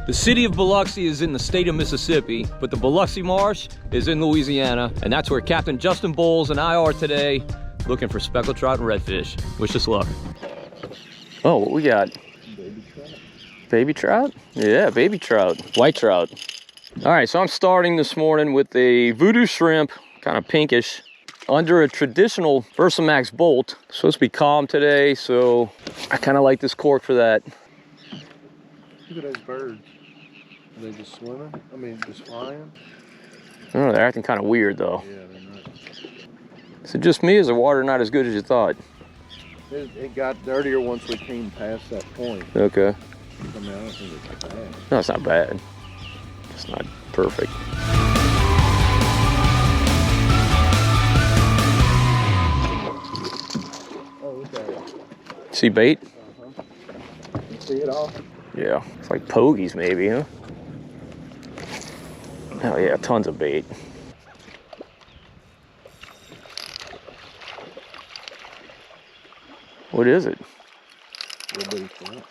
The city of Biloxi is in the state of Mississippi, but the Biloxi Marsh is in Louisiana, and that's where Captain Justin Bowles and I are today, looking for speckled trout and redfish. Wish us luck. Oh, what we got? Baby trout. Baby trout? Yeah, baby trout. White trout. All right, so I'm starting this morning with a voodoo shrimp, kind of pinkish, under a traditional Versamax bolt. It's supposed to be calm today, so I kind of like this cork for that. Look at those birds. Are they just swimming? I mean, just flying? I don't know, they're acting kind of weird though. Yeah, they're not. Is it just me, or is the water not as good as you thought? It got dirtier once we came past that point. Okay. I mean, I don't think it's bad. No, it's not bad. It's not perfect. Oh, look at it. See bait? You see it all? Yeah, it's like pogies maybe, huh? Oh yeah, tons of bait. What is it? Little bitty trout.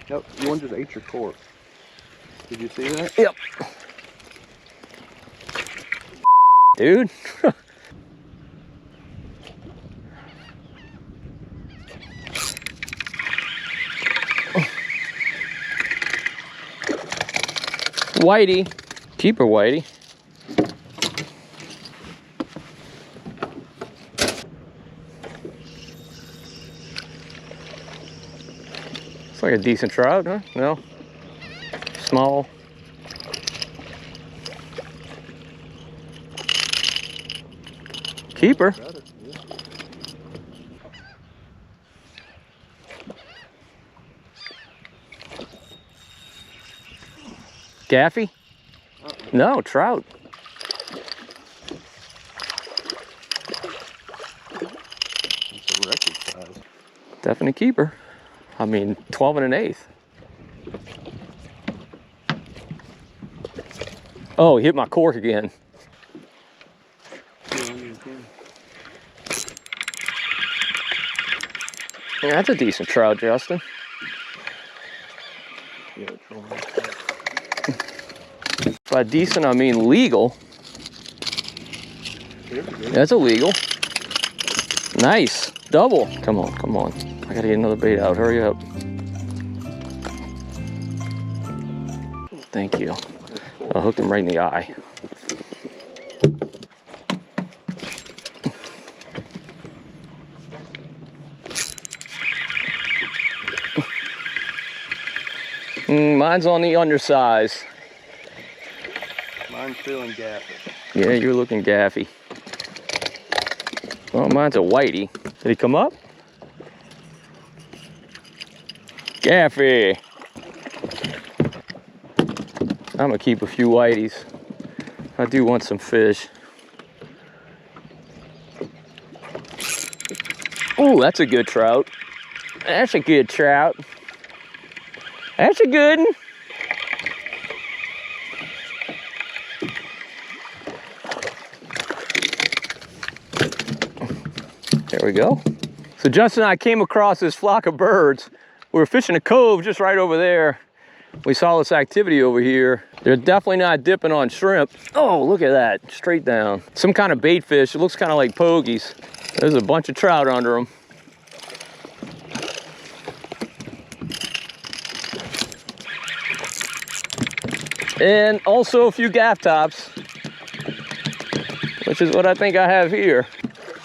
Yep, one just ate your cork. Did you see that? Yep. Dude. Whitey. Keeper Whitey. It's like a decent trout, huh? No? Small. Keeper. Gaffy? No, trout. It's a record size. Definite keeper. I mean, 12 1/8. Oh, he hit my cork again. Yeah, that's a decent trout, Justin. Yeah, By decent, I mean legal. That's illegal. Nice. Double. Come on, come on. I gotta get another bait out. Hurry up. Thank you. I hooked him right in the eye. Mine's on the undersize. Mine's feeling gaffy. Yeah, you're looking gaffy. Well, mine's a whitey. Did he come up? Gaffy. I'm gonna keep a few whiteys. I do want some fish. Oh, that's a good trout. That's a good trout. That's a good one. There we go. So Justin and I came across this flock of birds. We were fishing a cove just right over there. We saw this activity over here. They're definitely not dipping on shrimp. Oh, look at that, straight down. Some kind of bait fish. It looks kind of like pogies. There's a bunch of trout under them. And also a few gaff tops, which is what I think I have here.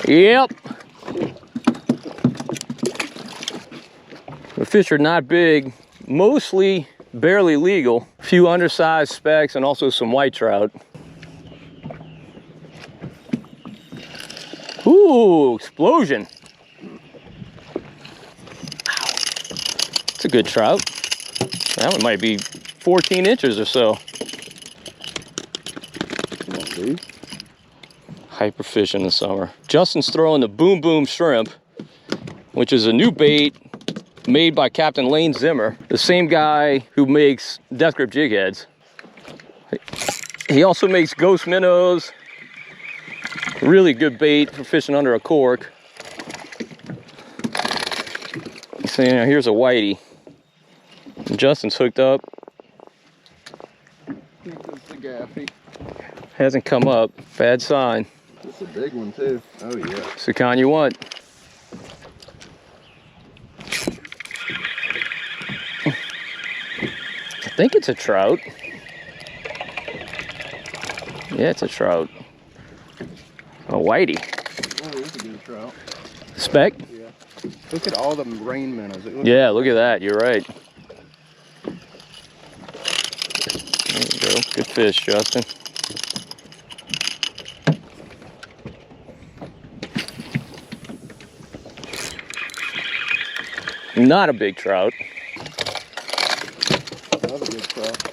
Yep. The fish are not big, mostly barely legal. A few undersized specks and also some white trout. Ooh, explosion. It's a good trout. That one might be 14 inches or so. Hyperfish in the summer. Justin's throwing the Boom Boom shrimp, which is a new bait made by Captain Lane Zimmer, the same guy who makes death grip jig heads. He also makes ghost minnows. Really good bait for fishing under a cork. So now here's a whitey. Justin's hooked up. It's a gaffy. Hasn't come up. Bad sign. It's a big one too. Oh yeah. It's the kind you want. I think it's a trout. Yeah, it's a trout. A whitey. Oh, it's a good trout. Speck? Yeah. Look at all the rain minnows. Yeah, look at that. You're right. There you go. Good fish, Justin. Not a big trout. Another good trout.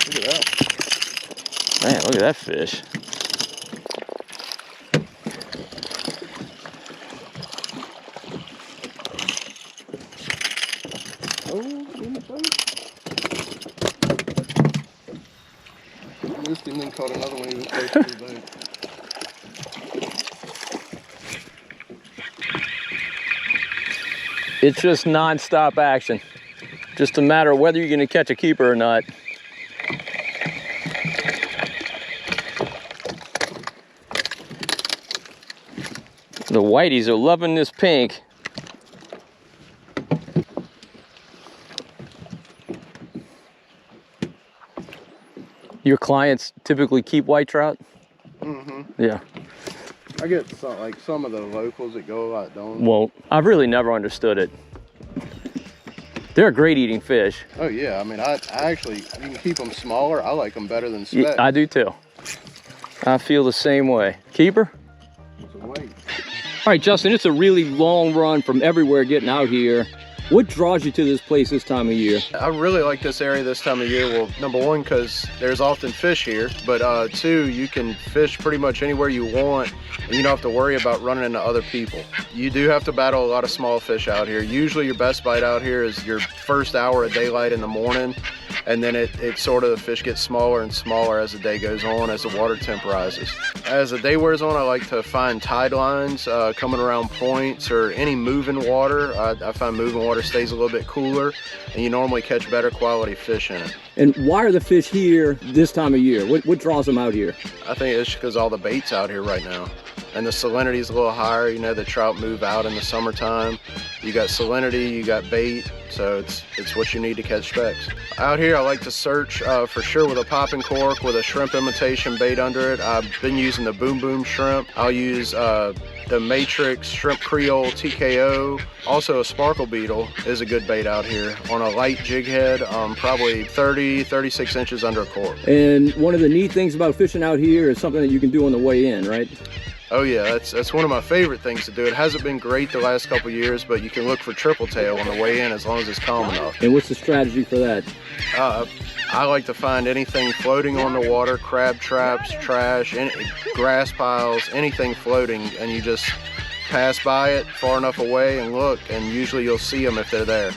Look at that. Man, look at that fish. Oh, in the boat. Missed him, then caught another one even closer to the boat. It's just non-stop action. Just a matter of whether you're going to catch a keeper or not. The whiteys are loving this pink. Your clients typically keep white trout? Mm-hmm. Yeah. I get some of the locals that go a lot don't. Well, I've really never understood it. They're a great eating fish. Oh yeah, I mean, I actually, you can keep them smaller. I like them better than speck. Yeah, I do too. I feel the same way. Keeper? It's a weight. All right, Justin, it's a really long run from everywhere getting out here. What draws you to this place this time of year? I really like this area this time of year. Well, number one, because there's often fish here, but two, you can fish pretty much anywhere you want, and you don't have to worry about running into other people. You do have to battle a lot of small fish out here. Usually your best bite out here is your first hour of daylight in the morning, and then it sort of, the fish gets smaller and smaller as the day goes on, as the water temp rises. As the day wears on, I like to find tide lines coming around points or any moving water. I find moving water stays a little bit cooler, and you normally catch better quality fish in it. And why are the fish here this time of year? What draws them out here? I think it's because all the bait's out here right now. And the salinity is a little higher. You know, the trout move out in the summertime. You got salinity, you got bait, so it's what you need to catch specks. Out here, I like to search for sure with a popping cork with a shrimp imitation bait under it. I've been using the Boom Boom shrimp. I'll use the Matrix Shrimp Creole TKO. Also a sparkle beetle is a good bait out here on a light jig head, probably 36 inches under a cork. And one of the neat things about fishing out here is something that you can do on the way in, right? Oh yeah, that's one of my favorite things to do. It hasn't been great the last couple years, but you can look for triple tail on the way in as long as it's calm enough. And what's the strategy for that? I like to find anything floating on the water, crab traps, trash, grass piles, anything floating, and you just pass by it far enough away and look, and usually you'll see them if they're there.